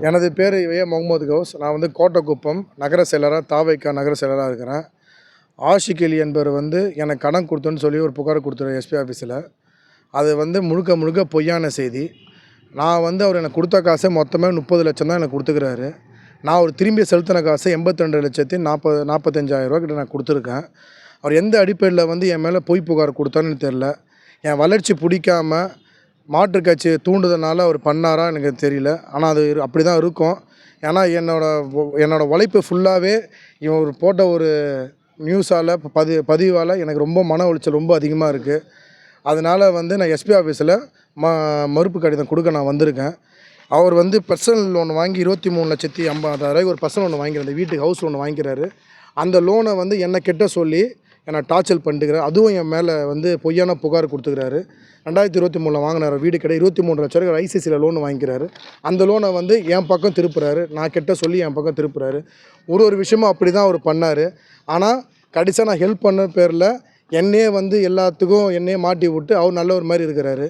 எனது பேர் ஏ முகமது கவுஸ். நான் வந்து கோட்டக்குப்பம் நகர செயலராக தாவைக்கா நகர செயலராக இருக்கிறேன். ஆஷிக் அலி என்பவர் வந்து எனக்கு கடன் கொடுத்தோன்னு சொல்லி ஒரு புகார் கொடுத்துரு எஸ்பி ஆஃபீஸில். அது வந்து முழுக்க முழுக்க பொய்யான செய்தி. நான் வந்து அவர் எனக்கு கொடுத்த காசை மொத்தமாக 30 லட்சம் தான் எனக்கு கொடுத்துக்கிறாரு. நான் அவர் திரும்பி செலுத்தின காசை 82,45,000 கிட்ட நான் கொடுத்துருக்கேன். அவர் எந்த அடிப்படையில் வந்து என் மேலே பொய் புகார் கொடுத்தான்னு தெரில. என் வளர்ச்சி பிடிக்காம மாற்றுக் கட்சி தூண்டுதனால அவர் பண்ணாரா எனக்கு தெரியல. ஆனால் அது அப்படி தான் இருக்கும். ஏன்னா என்னோடய உழைப்பு ஃபுல்லாகவே இவர் போட்ட ஒரு நியூஸால் பதிவால் எனக்கு ரொம்ப மன உளைச்சல் ரொம்ப அதிகமாக இருக்குது. அதனால் வந்து நான் எஸ்பி ஆஃபீஸில் மறுப்பு கடிதம் கொடுக்க நான் வந்திருக்கேன். அவர் வந்து பர்சனல் லோன் வாங்கி 23,50,000 ஒரு பர்சனல் லோன் வாங்கிக்கிறார். அந்த வீட்டுக்கு ஹவுஸ் லோன் வாங்கிக்கிறாரு. அந்த லோனை வந்து என்னை கிட்ட சொல்லி என்னை டார்ச்சர் பண்ணிட்டுக்கிறார். அதுவும் என் மேலே வந்து பொய்யான புகார் கொடுத்துக்கிறாரு. 2023 வாங்கினார் வீடு கடை 23 லட்சம் ரூபாய் ஐசிசியில் லோன் வாங்கிக்கிறாரு. அந்த லோனை வந்து என் பக்கம் திருப்புறாரு. நான் கிட்ட சொல்லி என் பக்கம் திருப்புறாரு. ஒரு விஷயமும் அப்படி தான் அவர் பண்ணார். ஆனால் கடைசியாக நான் ஹெல்ப் பண்ண பேரில் என்னையே வந்து எல்லாத்துக்கும் என்னையே மாட்டி விட்டு அவர் நல்ல ஒரு மாதிரி இருக்கிறாரு.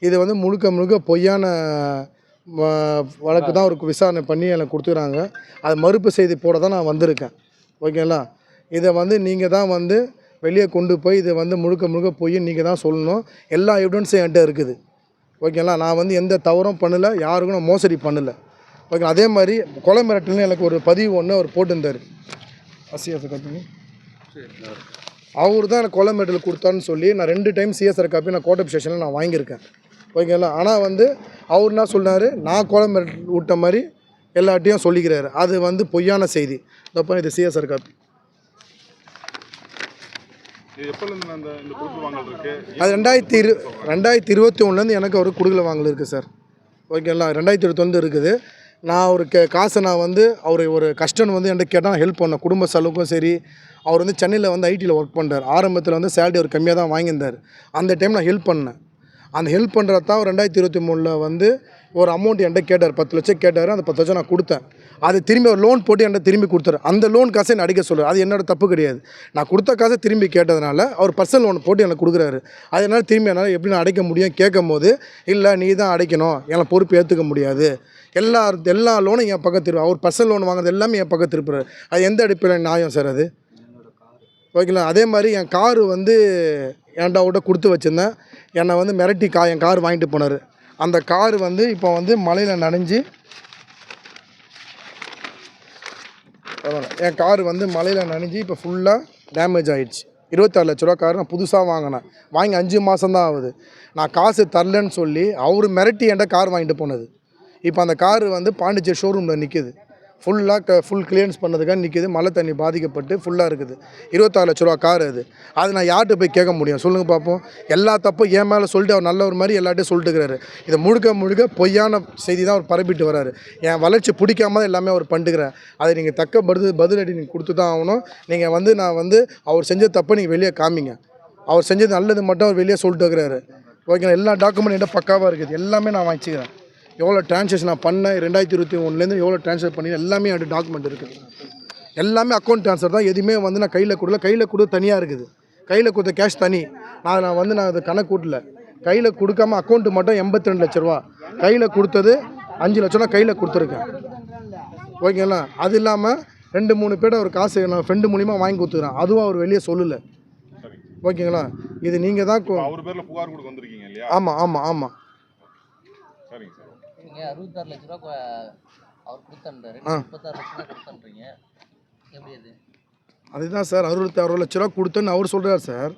இது வந்து முழுக்க பொய்யான வழக்கு தான் அவருக்கு விசாரணை பண்ணி எனக்கு கொடுத்துக்கிறாங்க. அதை மறுப்பு செய்தி போட தான் நான் வந்திருக்கேன். ஓகேங்களா? இதை வந்து நீங்கள் தான் வந்து வெளியே கொண்டு போய் இதை வந்து முழுக்க போய் நீங்கள் தான் சொல்லணும். எல்லா எவிடன்ஸும் என்கிட்ட இருக்குது. ஓகேங்களா? நான் வந்து எந்த தவறும் பண்ணலை, யாருக்கும் நான் மோசடி பண்ணலை. ஓகே. அதே மாதிரி கொலை மிரட்டல்னு எனக்கு ஒரு பதிவு ஒன்று அவர் போட்டிருந்தார். சிஎஸ்ஆர் காப்பி அவர் தான் எனக்கு கொலை மிரட்டல் கொடுத்தான்னு சொல்லி நான் 2 டைம் சிஎஸ்ஆர் காப்பி நான் கோட்டை ஸ்டேஷனில் நான் வாங்கியிருக்கேன். ஓகேங்களா? ஆனால் வந்து அவர் என்ன சொன்னார், நான் கொலை மிரட்டல் விட்ட மாதிரி எல்லாட்டையும் சொல்லிக்கிறாரு. அது வந்து பொய்யான செய்தி. இதப்போ இது சிஎஸ்ஆர் காப்பி. அது 2021 எனக்கு ஒரு குடுக்கல் வாங்கல் இருக்குது சார். ஓகேங்களா? 2021 இருக்குது. நான் அவருக்கு காசை நான் வந்து அவர் ஒரு கஷ்டம் வந்து என்கிட்ட கேட்டால் ஹெல்ப் பண்ணேன். குடும்ப செலவுக்கும் சரி. அவர் வந்து சென்னையில் வந்து ஐடியில் ஒர்க் பண்ணுறார். ஆரம்பத்தில் வந்து சேலரி அவர் கம்மியாக தான் வாங்கியிருந்தார். அந்த டைம் நான் ஹெல்ப் பண்ணேன். அந்த ஹெல்ப் பண்ணுறது தான் 2023 வந்து ஒரு அமௌண்ட் என்கிட்ட கேட்டார். 10 லட்சம் கேட்டார். அந்த 10 லட்சம் நான் கொடுத்தேன். அது திரும்பி ஒரு லோன் போட்டு என்கிட்ட திரும்பி கொடுத்தாரு. அந்த லோன் காசை என்ன அடிக்க சொல்கிறார். அது என்னோட தப்பு கிடையாது. நான் கொடுத்த காசை திரும்பி கேட்டதுனால அவர் பர்சனல் லோன் போட்டு எனக்கு கொடுக்குறாரு. அது என்னால் திரும்பி என்னால் எப்படி நான் அடைக்க முடியும் கேட்கும் போது, இல்லை நீ தான் அடைக்கணும், என்னால் பொறுப்பு ஏற்றுக்க முடியாது, எல்லா லோனும் என் பக்கம் திருப்பி அவர் பர்சனல் லோன் வாங்குறது எல்லாமே என் பக்கம் திருப்புறாரு. அது எந்த அடிப்படையில் நியாயம் சார் அது? ஓகேங்களா? அதே மாதிரி என் காரு வந்து என்கிட்ட அவர்கிட்ட கொடுத்து வச்சுருந்தேன். என்னை வந்து மிரட்டி என் கார் வாங்கிட்டு போனார். அந்த கார் வந்து இப்போ வந்து மழையில் நனைஞ்சு என் கார் வந்து மழையில் நனைஞ்சு இப்போ ஃபுல்லாக டேமேஜ் ஆகிடுச்சு. 26 லட்ச ரூபா கார் நான் புதுசாக வாங்கினேன். வாங்கி 5 மாதம் தான் ஆகுது. நான் காசு தரலன்னு சொல்லி அவர் மிரட்டி என்கிட்ட கார் வாங்கிட்டு போனது. இப்போ அந்த கார் வந்து பாண்டிச்சேரி ஷோரூமில் நிற்கிது. ஃபுல் கிளியரன்ஸ் பண்ணதுக்காக நிற்கிது. மழை தண்ணி பாதிக்கப்பட்டு ஃபுல்லாக இருக்குது. 26 லட்ச ரூபா கார் அது நான் யார்கிட்ட போய் கேட்க முடியும் சொல்லுங்கள் பார்ப்போம். எல்லா தப்பும் என் மேலே சொல்லிட்டு அவர் நல்ல ஒரு மாதிரி எல்லாட்டையும் சொல்லிட்டுக்கிறாரு. இதை முழுக்க பொய்யான செய்தி தான் அவர் பரப்பிட்டு வராரு. என் வளர்ச்சி பிடிக்காம தான் எல்லாமே அவர் பண்ணிட்டுக்கிறார். அதை நீங்கள் தக்க பதிலடி நீங்கள் கொடுத்து தான் ஆகணும். நீங்கள் வந்து நான் வந்து அவர் செஞ்ச தப்பை நீங்கள் வெளியே காமிங்க. அவர் செஞ்சது நல்லது மட்டும் அவர் வெளியே சொல்லிட்டு இருக்கிறாரு. ஓகேங்களா? எல்லா டாக்குமெண்ட் என்கிட்ட பக்காவாக இருக்குது. எல்லாமே நான் வாங்கிக்கிறேன். எவ்வளோ ட்ரான்சாக்ஷன் நான் பண்ணேன் 2021 எவ்வளோ ட்ரான்ஸ்ஃபர் பண்ணி எல்லாமே என்கிட்ட டாக்குமெண்ட் இருக்குது. எல்லாமே அக்கௌண்ட் ட்ரான்ஸ்ஃபர் தான். எதுவுமே வந்து நான் கையில் கொடுத்து தனியாக இருக்குது. கையில் கொடுத்த கேஷ் தனி. நான் அது கணக்கு கூட்டல. கையில் கொடுக்காம அக்கௌண்ட்டு மட்டும் 82 லட்ச ரூபா. கையில் கொடுத்தது 5 லட்சம் நான் கையில் கொடுத்துருக்கேன். ஓகேங்களா? அது இல்லாமல் 2-3 பேர் அவர் காசு நான் ஃப்ரெண்டு மூலிமா வாங்கி கொடுத்துக்கிறேன். அதுவும் அவர் வெளியே சொல்லலை. ஓகேங்களா? இது நீங்கள் தான் அவர் பேரில் புகார் கொடுக்க வந்திருக்கீங்க இல்லையா? ஆமாம். சரிங்க சார். நீங்கள் 66 லட்ச ரூபா அவர் கொடுத்தாரு. 36 லட்சம் தான் கொடுத்தான்றீங்க. எப்படி அது? அதுதான் சார் 66 லட்ச ரூபா கொடுத்தேன்னு அவர் சொல்கிறார் சார்.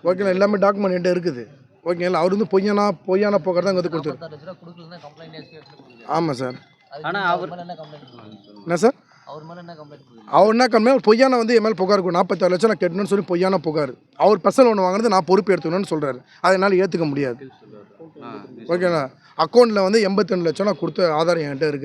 ஓகேங்களா? எல்லாமே டாக்குமெண்ட் என்கிட்ட இருக்குது. ஓகேங்களா? அவர் வந்து பொய்யான புகார் தான் வந்து கொடுத்தாரு. 66 லட்ச ரூபா கொடுக்கலன்னா கம்ப்ளைண்ட். ஆமாம் சார். ஆனால் அவர் என்ன கம்ப்ளைண்ட்? என்ன சார்? அவர் மேலே என்ன கம்ப்ளைண்ட்? அவர் என்ன கம்ப்ளைண்ட் பொய்யான வந்து என் மேலே புகார் 46 லட்சம் நான் கட்டணும்னு சொல்லி பொய்யான புகார். அவர் பர்சனல் லோன் வாங்குறது நான் பொறுப்பு எடுத்துக்கணும்னு சொல்கிறாரு. அதை என்னால் ஏற்றுக்க முடியாது. ஓகேங்களா? அக்கௌண்ட்டில் வந்து 82 லட்சம் நான் கொடுத்த ஆதாரம் என்கிட்ட இருக்குது.